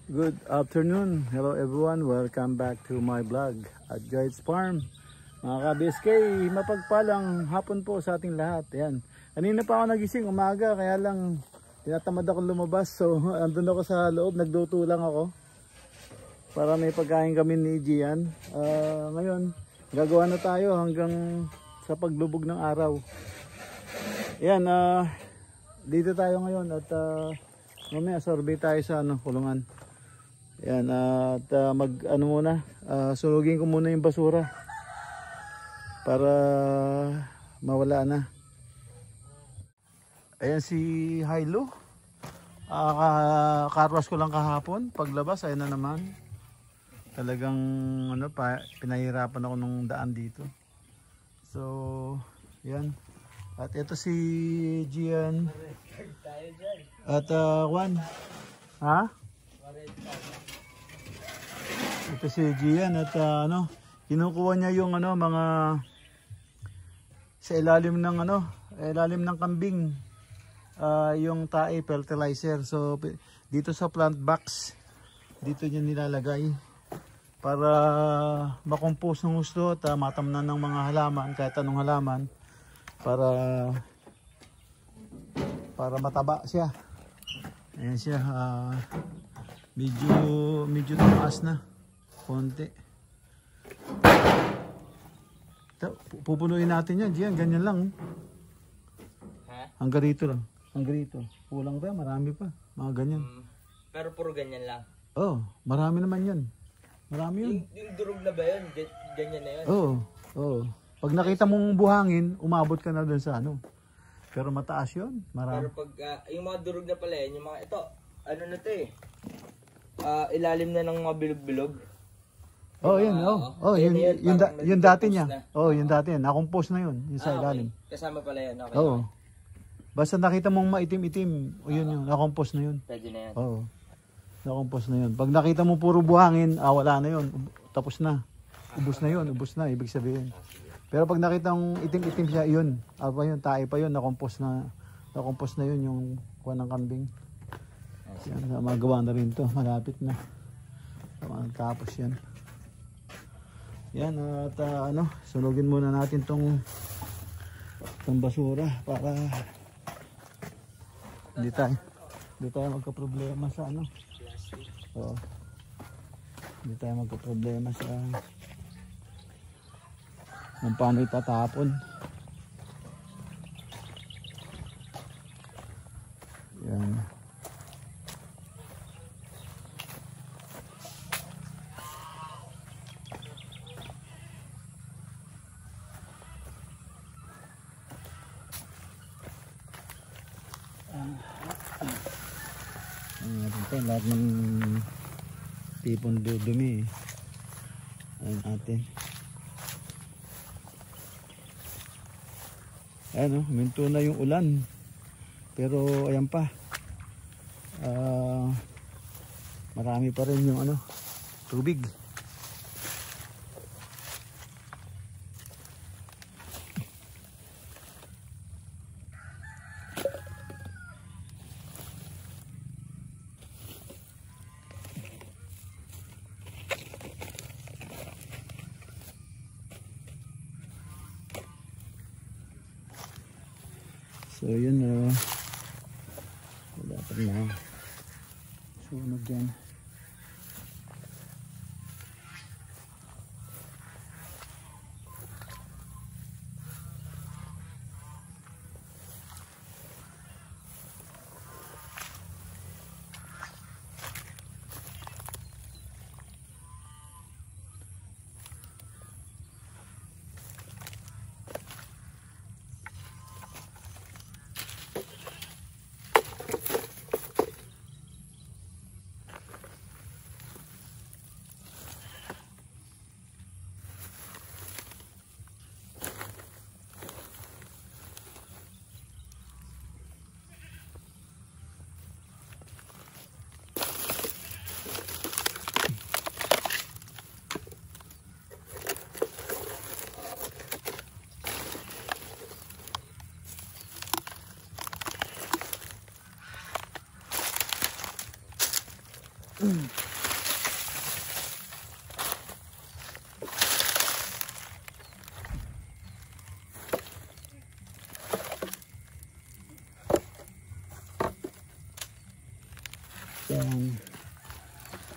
Good afternoon, hello everyone, welcome back to my vlog at Joy's Farm. Mga ka-BSK, mapagpalang hapon po sa ating lahat. Ayan. Kanina pa ako nagising umaga, kaya lang tinatamad ako lumabas. So andun ako sa loob, nagluto lang ako para may pagkain kami ni Gian. Ngayon gagawa na tayo hanggang sa paglubog ng araw. Ayan, dito tayo ngayon at mamaya survey tayo sa kulungan. Yan, at sunugin ko muna yung basura para mawala na. Ayan si Hilo. Karwas ko lang kahapon. Paglabas, ayan na naman. Talagang pinahirapan ako nung daan dito. So, yan. At ito si Gian. At Juan. Ha? Ito si Gian at kinukuha niya yung mga sa ilalim ng kambing, yung tae fertilizer. So dito sa plant box, dito niya nilalagay para makompose ng gusto at matamnan ng mga halaman, kahit anong halaman, para mataba siya. Ayan siya, medyo tumaas na konti. Pupunuin natin yan, Gian, ganyan lang. Hanggang rito lang, hanggang rito. Kulang pa, marami pa, mga ganyan. Pero puro ganyan lang? Oh, marami naman yan. Marami yun. Yung durog na ba yun? Ganyan na yun? Oo. Pag nakita mong buhangin, umabot ka na dun sa Pero mataas yun, marami. Pero pag yung mga durog na pala yun, yung mga ito, ilalim na ng mga bilog-bilog. Yun. Yung dati niya. Yung dati yan. Nakompose na yun, yung sa ilalim. Okay. Kasama pala yan. Okay. Oo. Basta nakita mong maitim-itim, yun yung nakompose na yun. Pwede na yan. Oo. Nakompose na yun. Pag nakita mo puro buhangin, wala na yun. Tapos na. Ubus na yun. Ubus na, ibig sabihin. Pero pag nakita mong itim-itim siya, yun. Tae pa yun. Nakompose na yun yung kuha ng kambing. Yan, magawa na rin to. Malapit na. Tapos yan. Yan, at sunugin muna natin tong basura para hindi tayo magka-problema sa hindi tayo magka-problema sa kung paano itatapon. Yan. Lahat ng tipong dudumi ayun natin. Huminto na yung ulan pero ayan pa, marami pa rin yung tubig. So yun wala pa na sunog yan.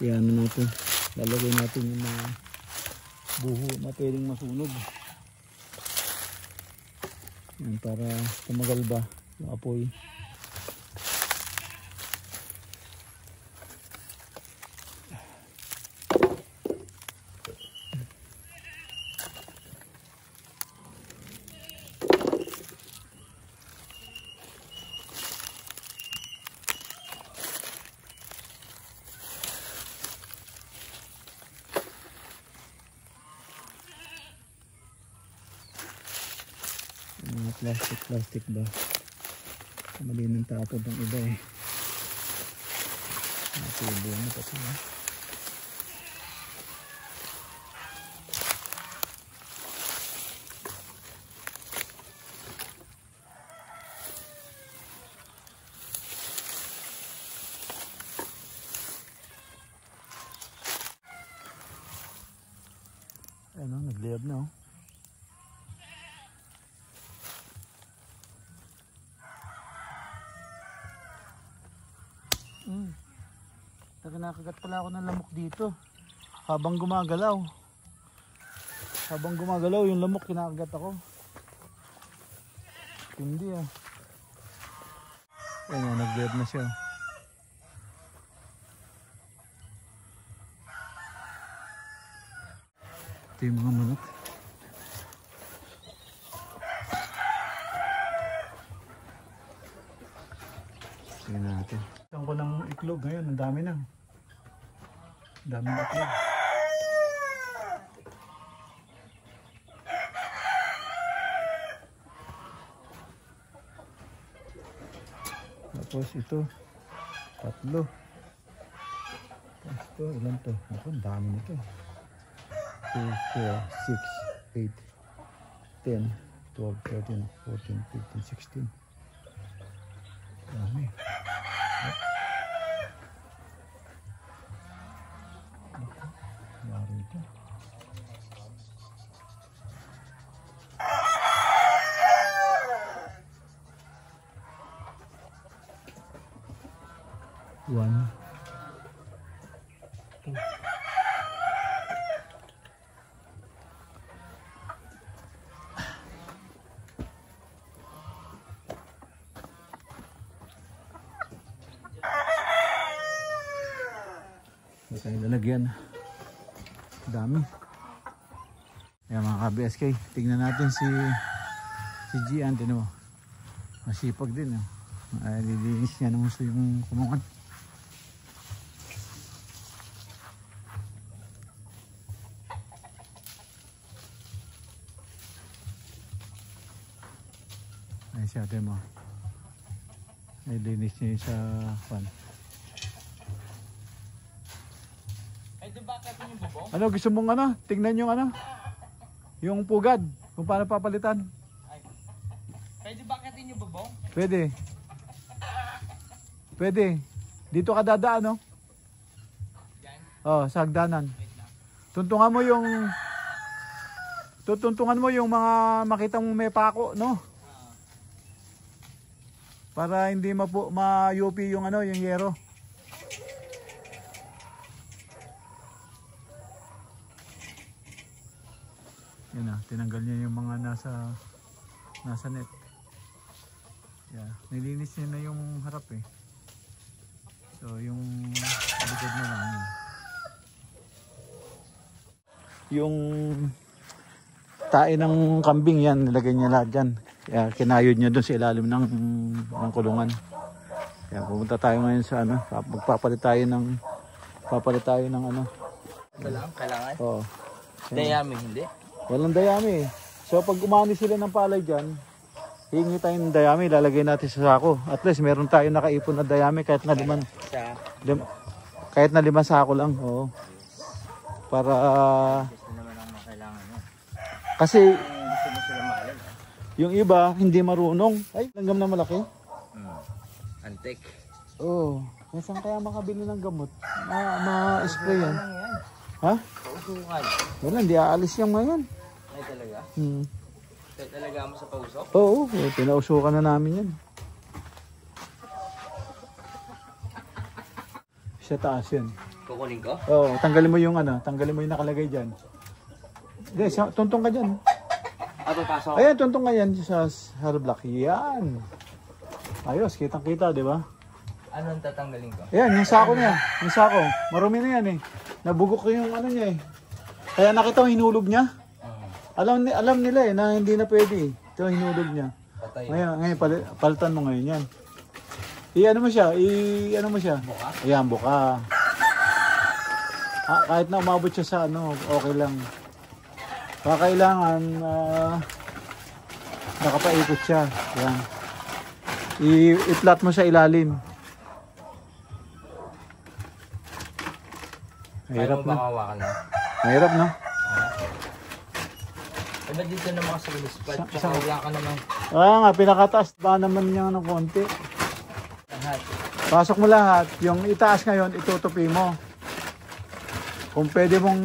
Yan natin, lalagay natin yung mga buho na pwedeng masunog. Yan, para tumagal ba yung apoy. Plastic ba? Mali ng tapon ng iba eh. Natubo na pati eh. Ano, nagliyab na oh. Nakakagat pala ako ng lamok dito habang gumagalaw yung lamok, kinakagat ako. Hindi ah. Ayan, nag-dead na siya. Ito yung mga manok. Tingnan natin. Saan ko ng iklog ngayon, ang dami na. Dami na itlog. Tapos ito, 3. Tapos ito, ilan to? Ako, dami nito. 2, 4, 6, 8, 10, 12, 13, 14, 15, 16. Dami. One, two. Ito yung lalagyan. Dami. Ayan mga ka-BSK, tingnan natin si Gian, tinan mo. Masipag din. Lilinis niya ng gusto yung kumungan. Ay siya, tinan mo. Lilinis niya sa pan. Ano gusto mong ano? Tingnan yung ano? Yung pugad, kung paano papalitan. Pwede ba katin yung bubong? Pwede. Pwede. Dito ka dadaan, no? Oh, sa hagdanan. Tuntungan mo yung tutuntungan mo yung mga makita mong may pako, no? Para hindi ma-UP yung ano, yung yero. Yan na, tinanggal niya yung mga nasa net. Yeah, nilinis niya na yung harap eh. So yung likod na lang yun. Yung tae ng kambing yan, nilagay niya lahat dyan. Kaya kinayod niya doon sa ilalim ng kulungan. Kaya pumunta tayo ngayon sa ano, magpapalit tayo ng ano. Kailangan? Oo. Dayami, hindi? Walang dayami eh. So pag umani sila ng palay dyan, hingi tayo ng dayami, lalagay natin sa sako. At least meron tayo nakaipon na dayami kahit na kahit na 5 sako lang. Oo. Para Gusto naman ang kailangan mo. kasi Gusto mo sila maalin. yung iba hindi marunong. Ay, langgam na malaki. Antik. Oo. Saan kaya makabili ng gamot? Ma-spray yan. Ha? Pausukan. Wala, hindi aalis yan ngayon. Ay talaga? Kaya talaga mo sa pausok? Oo, pinausukan na namin yan. Sa taas yan. Kukunin ko? Oo, tanggalin mo yung nakalagay dyan. Hindi, tuntong ka dyan. Papasok. Ayan, tuntong ka yan sa hollow block. Yan. Ayos, kitang-kita, di ba? Anong tatanggalin ko? Ayan, yung sako niya. Yung sako. Marumi na yan eh. Nabugok yung ano niya eh. Kaya nakita mo hinulog niya. Alam nila eh na hindi na pwede eh. Ito hinulog niya. Patay. Ngayon palitan mo ngayon yan. Ano mo siya? Buka? Ayan, buka. Kahit na umabot siya sa ano, okay lang. Kailangan nakapaikot siya. Ayan. I-flat mo sa ilalim. Mahirap na. Hawakan na. Mahirap na. Eh ba't dito naman kasi luspad? Tsaka wala ka naman. Nga, pinakataas ba naman niya ng konti. Lahat. Pasok mo lahat. Yung itaas ngayon, itutupi mo. Kung pwede mong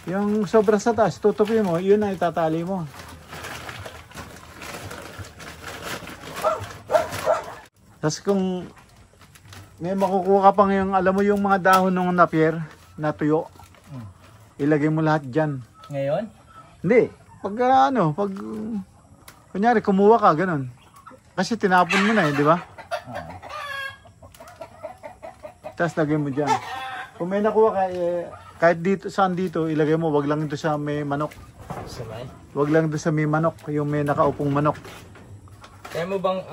yung sobra sa taas, tutupi mo, yun na itatali mo. Tapos kung may makukuha ka pang yung, alam mo yung mga dahon ng napier na tuyo, ilagay mo lahat dyan. Ngayon? Hindi. Pag kunyari kumuha ka, ganun. Kasi tinapon mo na eh, di ba? Tapos lagay mo dyan. Kung may nakuha ka, kahit dito, saan dito, ilagay mo, wag lang dito sa may manok. Sabay? Wag lang dito sa may manok, yung may nakaupong manok. Kaya mo bang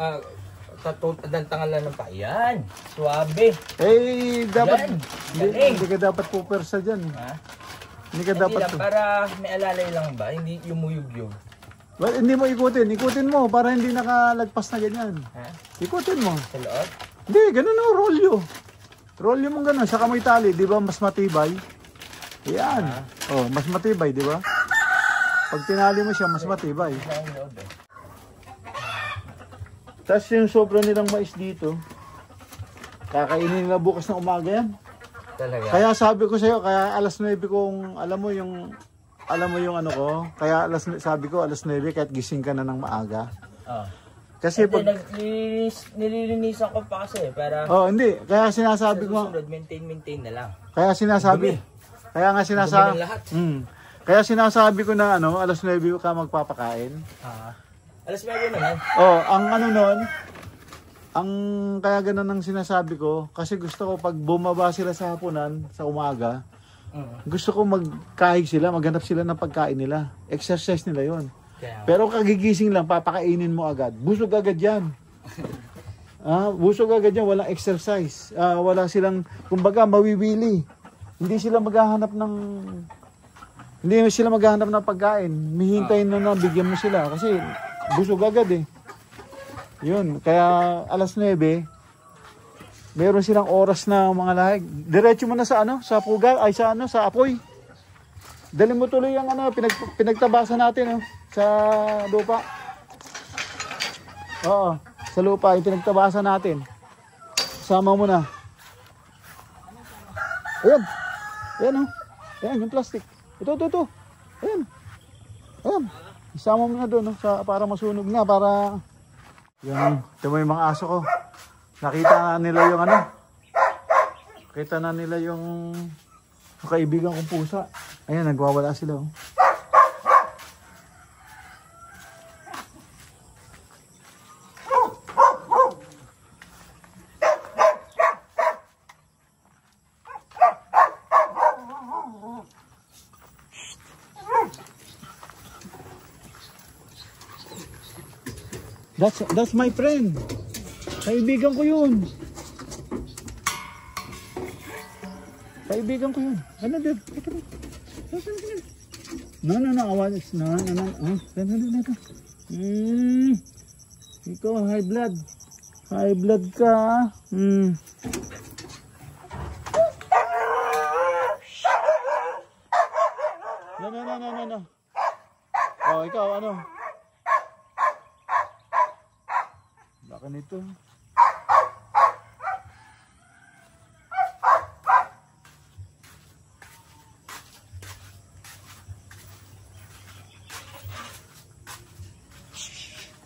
tatantangan lang ng pa? Yan! Suwabe! Eh, dapat, Yan. hindi ka dapat pupersa dyan. Ha? Hindi ka Hindi dapat, lang, para may alalay lang ba? Hindi yumuyug-yug. well, hindi mo ikutin. Ikutin mo para hindi nakalagpas na ganyan. Ha? Ikutin mo. Sa loob? Hindi, ganun o, rolyo. Rolyo mong ganun, saka mo itali, di ba mas matibay? Yan. Oh, mas matibay, di ba? Pag tinali mo siya, mas matibay. Sa loob eh. Tapos yung sobra nilang mais dito, kakainin nila bukas ng umaga yan. Talaga? Kaya sabi ko sa'yo, kaya alas 9 kung alam mo yung ano ko, kaya sabi ko alas 9 kahit gising ka na ng maaga. Kasi pag nililinisan ko pa kasi para hindi, kaya sinasabi ko, maintain na lang. kaya sinasabi, kaya nga sinasabi, kaya sinasabi ko na ano, alas 9 ka magpapakain. Alas 9 naman. Ang ano nun, ang kaya ganun ang sinasabi ko, kasi gusto ko pag bumaba sila sa hapunan, sa umaga, gusto ko magkahig sila, maghanap sila ng pagkain nila. Exercise nila yon. Pero kagigising lang, papakainin mo agad. Busog agad yan. Busog agad yan, walang exercise. Wala silang, kumbaga, mawiwili. Hindi sila maghahanap ng pagkain. Mihintayin na bigyan mo sila. Kasi busog agad eh. Yun, kaya alas 9, meron silang oras na mga lahig. Diretso mo na sa sa puga, sa apoy. Dali mo tuloy yung pinagtabasan natin sa lupa. Oo, sa lupa yung pinagtabasan natin. Sama mo na. Ayan. Ayan Ayan yung plastic. Ito. Ayan. Isama mo na doon para masunog na, para Ito mo yung mga aso ko. Nakita na nila yung ano. Nakita na nila yung kaibigan kong pusa. Ayan, nagwawala sila. Oh. That's my friend. Kaibigan ko yun. Kaibigan ko yun. Ano din? No, awalis. No. Ikaw, high blood. High blood ka. No. Oh, ikaw, ano? Baka nito.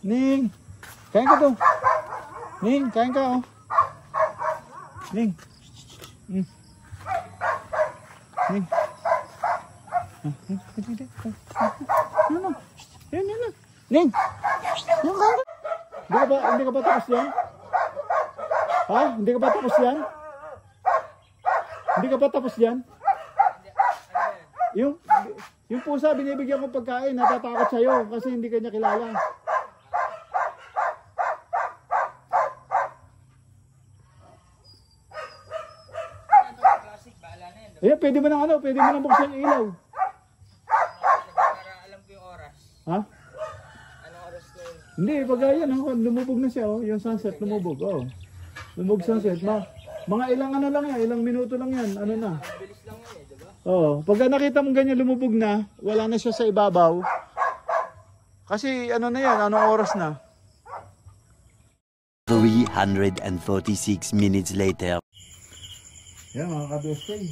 Ning, kain ka to. Ning, kain ka oh. Ning. Ning. Ano? Yan. Ning. Yung kain ka. Hindi ka ba tapos yan? Ha? Hindi ka ba tapos yan? Hindi ka ba tapos yan? Yung pusa, binibigyan ko pagkain, natatakot sa'yo kasi hindi ka niya kilala. Ayan, pwede mo nang buksan yung ilaw. Para alam ko yung oras. Ha? Anong oras na yun? Hindi, pag yan, lumubog na siya, oh. Yung sunset, lumubog, oh. Lumubog sunset, mga ilang ano lang yan, ilang minuto lang yan, ano na. Bilis lang yun diba? Oo, pagka nakita mong ganyan lumubog na, wala na siya sa ibabaw. Kasi ano na yan, anong oras na? 346 minutes later. Yan mga ka-bestay.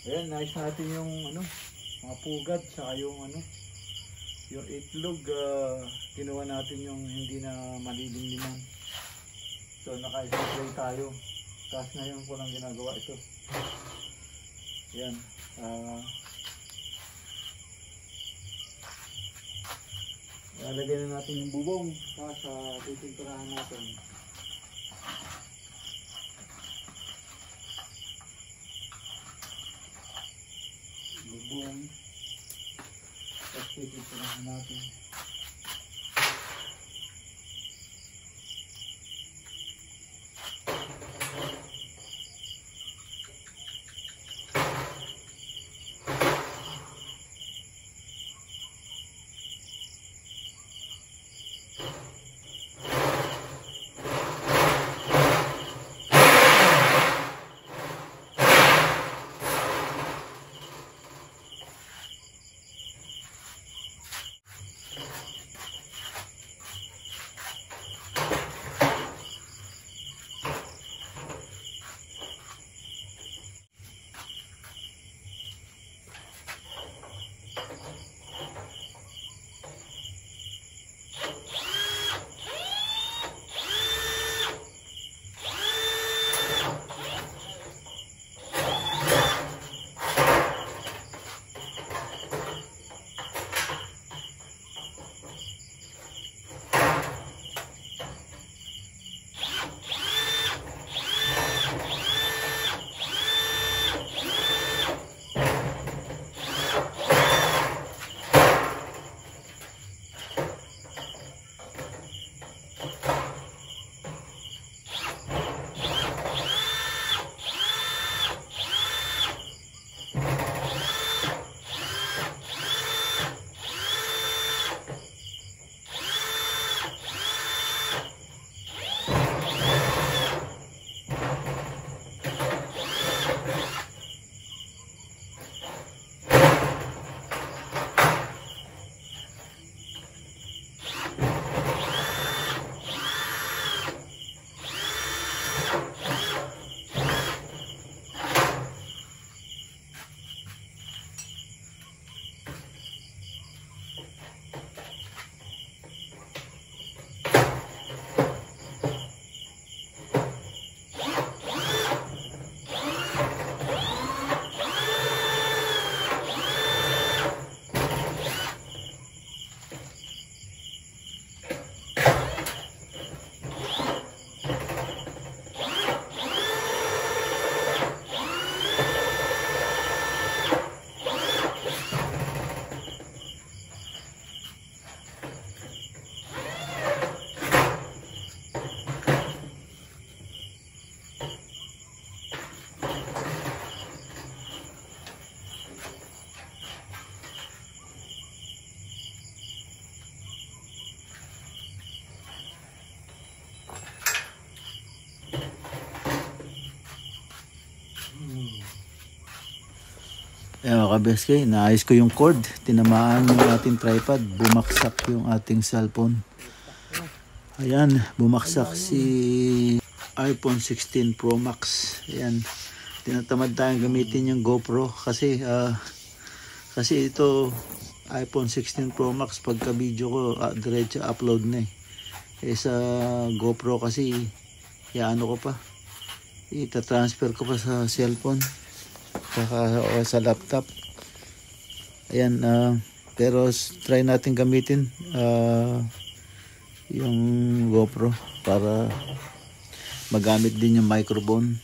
Ayan, nais natin yung ano, mga pugad, saka yung ano, yung itlog, kinuha natin yung hindi na malilinglingan. So naka-spray tayo. Tapos ngayon ko lang ginagawa ito. Ayan. Lalagay na natin yung bubong. Tapos titinturahan natin. Bubong. Tapos titinturahan natin. Ayan mga ka-BSK, naayos ko yung cord, tinamaan yung ating tripod, bumaksak yung ating cellphone. Ayan, bumaksak si iPhone 16 Pro Max. Ayan, tinatamad tayong gamitin yung GoPro kasi ito iPhone 16 Pro Max, pagka video ko diretso upload na sa GoPro kasi ano ko pa, ita-transfer ko pa sa cellphone o sa laptop. Ayan, pero try natin gamitin yung GoPro para magamit din yung microphone.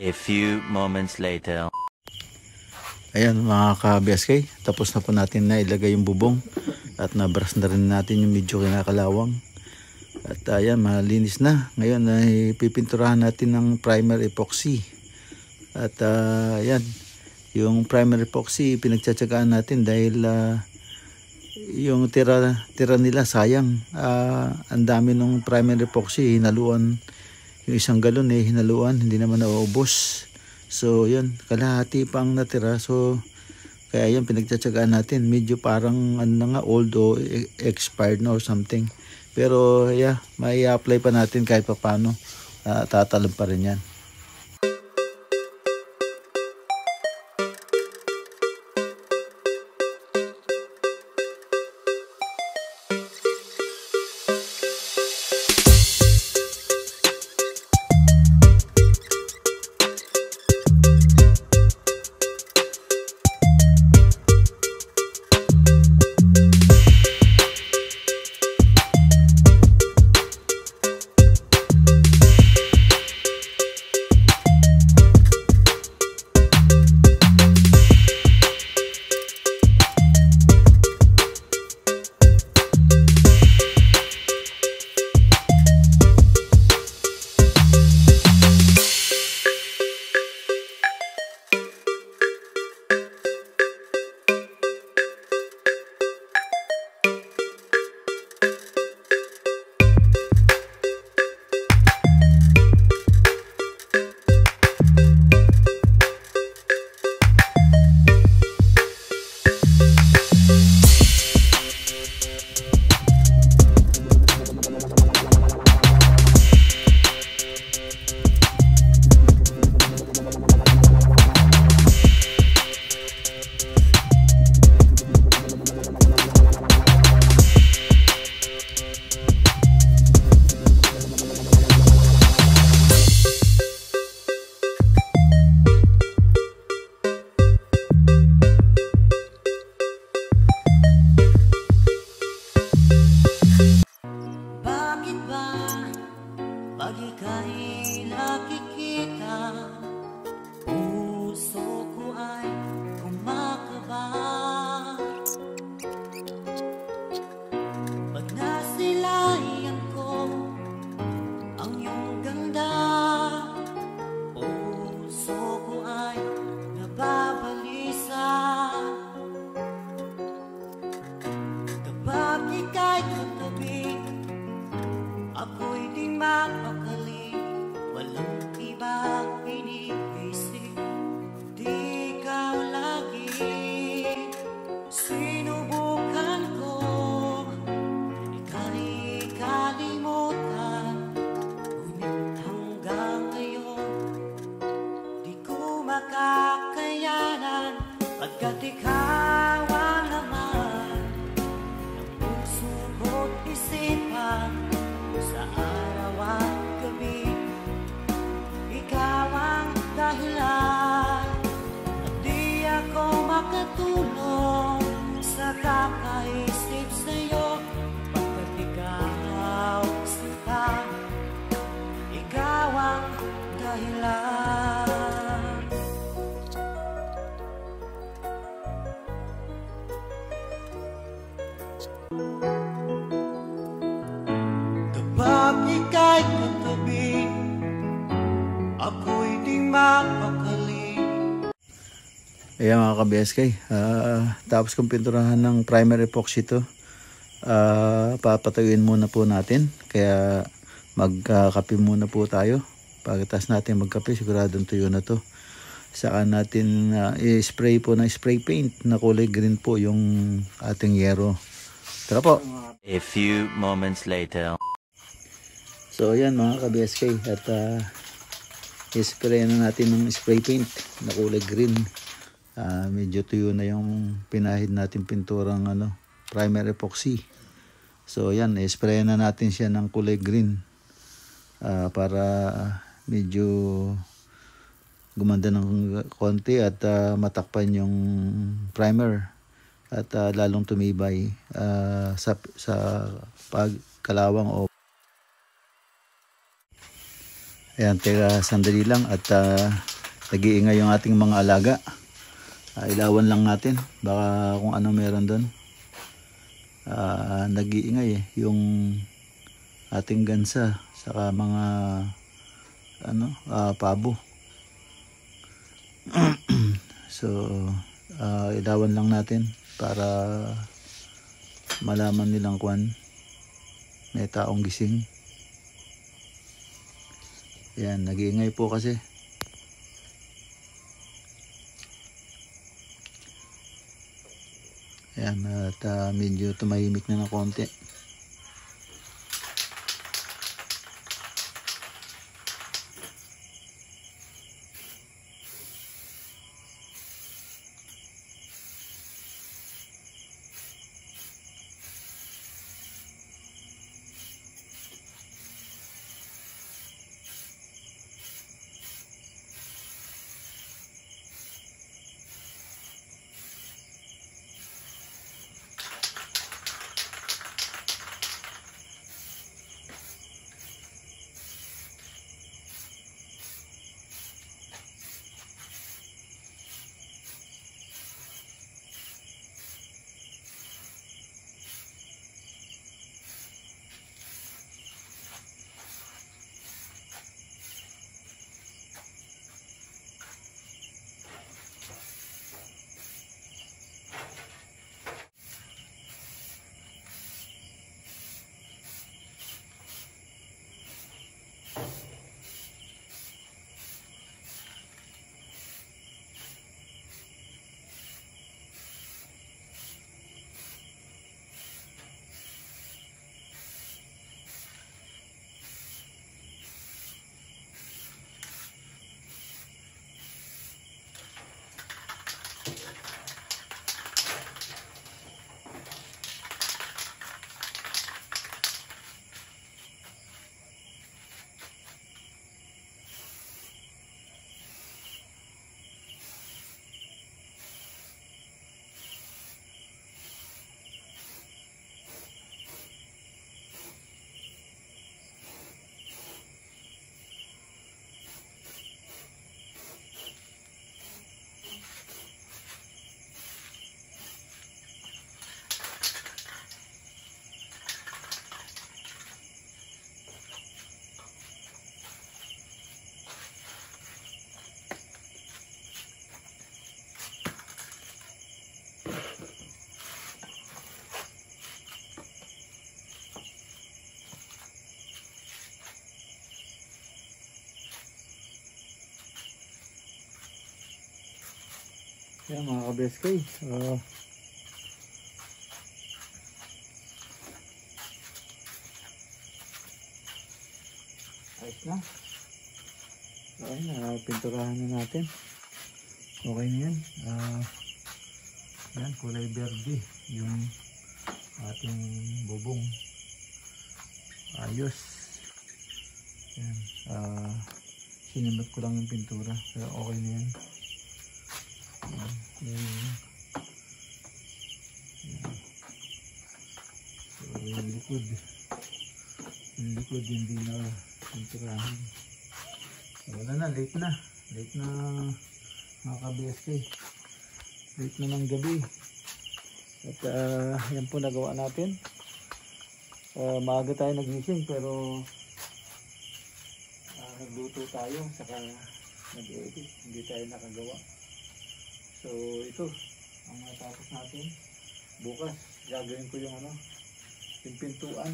A few moments later. Ayan mga ka-BSK, tapos na po natin na ilagay yung bubong at nabrush na rin natin yung medyo kinakalawang. At ayan, malinis na. Ngayon ay pipinturahan natin ng primer epoxy. At ayan, yung primer epoxy pinagtsatsagaan natin dahil yung tira nila sayang. Ang dami ng primer epoxy, hinaluan. Yung 1 galon hinaluan, hindi naman nauubos. So yun, kalahati pang natira. So kaya yun, pinagtsatsagaan natin. Medyo parang old o expired na or something. Pero yeah, may apply pa natin kahit pa paano. Tatalab pa rin yan. Kapag ika'y katabi, ako'y di mapakali. Ayan mga ka-BSK, tapos kong pinturahan ng primer epoxy to, papatuyuin muna po natin. Kaya magkape muna po tayo. Pagkatapos natin magkape, siguradong tuyo na to. Saka natin i-spray po ng spray paint na kulay green po yung ating yero. Tara po! A few moments later. So ayan mga ka-BSK, at i-spray na natin ng spray paint na kulay green. Medyo tuyo na yung pinahid natin pinturang primer epoxy. So yan, i-spray na natin siya ng kulay green para medyo gumanda ng konti at matakpan yung primer at lalong tumibay sa pagkalawang o. Ayan, teka sandali lang at nag-iingay yung ating mga alaga. Ilawan lang natin, baka kung ano meron doon. Nag-iingay yung ating gansa saka mga pabo. So ilawan lang natin para malaman nilang kwan may taong gising. Yan, nag-iingay po kasi. Ayan, at medyo tumahimik na ng konti. Yan mga ka-BSK, ayos na. Ayun, pinturahan na natin. Okay na yan. Yan, kulay berde yung ating bubong. Ayos. Yan, sinunod ko lang yung pintura pero okay na yan. So yung likod hindi na pinturahan. Wala na, late na mga ka-BSK, late na ng gabi. At yan po nagawa natin. Maaga tayo nagising pero nagluto tayo saka nag-edit, hindi tayo nakagawa. So ito ang matapos natin. Bukas gagawin ko yung yung pintuan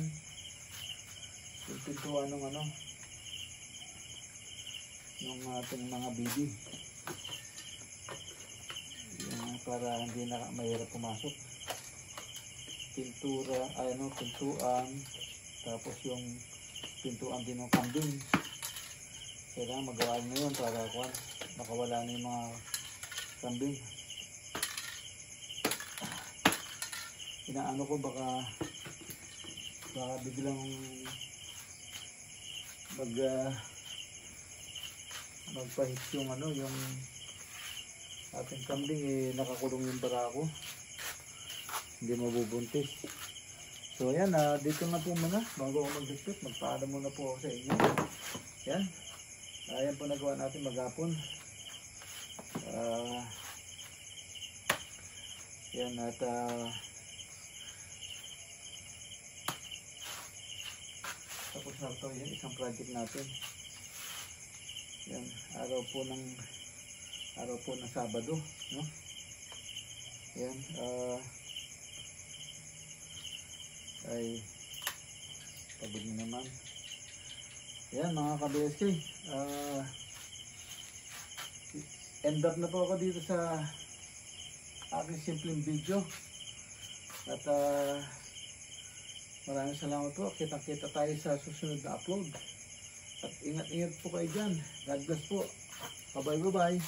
ng yung ating mga bibi, yung para hindi na mahirap pumasok. Pintuan, tapos yung pintuan din ng kambing. Kailangan magawa na yun para makawala na yung mga kambing. Inaano ko baka biglang magpahit yung yung ating kambing, nakakulong yung barako, hindi mabubuntis. So ayan, dito na po muna bago ako mag-discuss. Magpaalam muna po ako sa inyo. Yan, ayan po nagawa natin maghapon. Yan, at tapos na ito yung isang project natin. Yan, araw po ng Sabado, no? Yan, ay pagod na naman. Yan mga ka-BSK, end up na po ako dito sa aking simpleng video. At maraming salamat po. Kita-kita tayo sa susunod na upload. At ingat-ingat po kayo dyan. God bless po. Bye-bye.